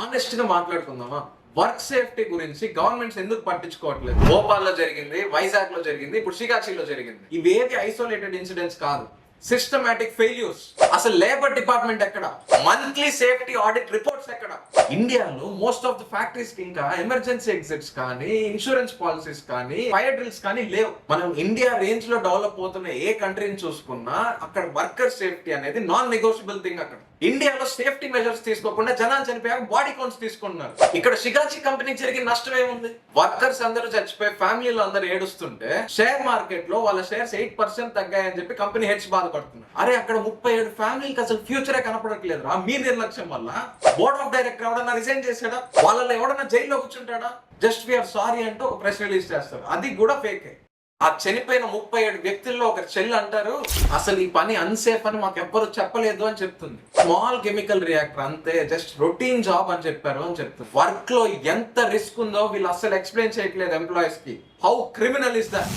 Honest గా మాట్లాడుకుందామా? Work safety గురించి గవర్నమెంట్స్ ఎందుకు పట్టించుకోవట్లేదు? భోపాల్లో జరిగింది, వైజాగ్ లో జరిగింది, ఇప్పుడు శ్రీకాకుళంలో జరిగింది. ఇవేవి ఐసోలేటెడ్ ఇన్సిడెంట్స్ కాదు, సిస్టమాటిక్ ఫెయిల్యూర్స్. అసలు లేబర్ డిపార్ట్మెంట్ ఎక్కడ? మంత్లీ సేఫ్టీ ఆడిట్ రిపోర్ట్స్ ఎక్కడ? ఇండియాలో మోస్ట్ ఆఫ్ ద ఫ్యాక్టరీస్ కి ఇంకా ఎమర్జెన్సీ ఎగ్జిట్స్ కానీ, ఇన్సూరెన్స్ పాలసీస్ కానీ, ఫైర్ డ్రిల్స్ కానీ లేవు. మనం ఇండియా రేంజ్ లో డెవలప్ అవుతున్న ఏ కంట్రీని చూసుకున్నా అక్కడ వర్కర్ సేఫ్టీ అనేది నాన్ నెగోషియబుల్ థింగ్. అక్కడ ఇండియాలో సేఫ్టీ మెజర్స్ తీసుకోకుండా జనాలు చనిపోయాక బాడీ కౌంట్స్ తీసుకుంటున్నారు. ఇక్కడ షిగాచి కంపెనీకి జరిగిన నష్టం ఏముంది? వర్కర్స్ అందరూ చచ్చిపోయి ఫ్యామిలీలో అందరూ ఏడుస్తుంటే షేర్ మార్కెట్ లో వాళ్ళ షేర్స్ 8% తగ్గాయని చెప్పి కంపెనీ హెడ్స్ బాధపడుతున్నారు. అరే అక్కడ 37 ఫ్యామిలీకి అసలు ఫ్యూచరే కనపడట్లేదు రా మీ నిర్లక్ష్యం వల్ల. బోర్డ్ ఆఫ్ డైరెక్టర్ ఎవడన్నా రిజైన్ చేశాడా? వాళ్ళలో ఎవడన్నా జైల్లో కూర్చుంటాడా? జస్ట్ వీఆర్ సారీ అంటూ ఒక ప్రెస్ రిలీజ్ చేస్తారు, అది కూడా ఫేకే. ఆ చనిపోయిన 37 వ్యక్తుల్లో ఒక చెల్లి అంటారు, అసలు ఈ పని అన్సేఫ్ అని మాకు ఎవ్వరు చెప్పలేదు అని చెప్తుంది. స్మాల్ కెమికల్ రియాక్టర్ అంతే, జస్ట్ రొటీన్ జాబ్ అని చెప్పారు అని చెప్తుంది. వర్క్ లో ఎంత రిస్క్ ఉందో వీళ్ళు అసలు ఎక్స్ప్లెయిన్ చేయట్లేదు ఎంప్లాయీస్ కి. How criminal is that?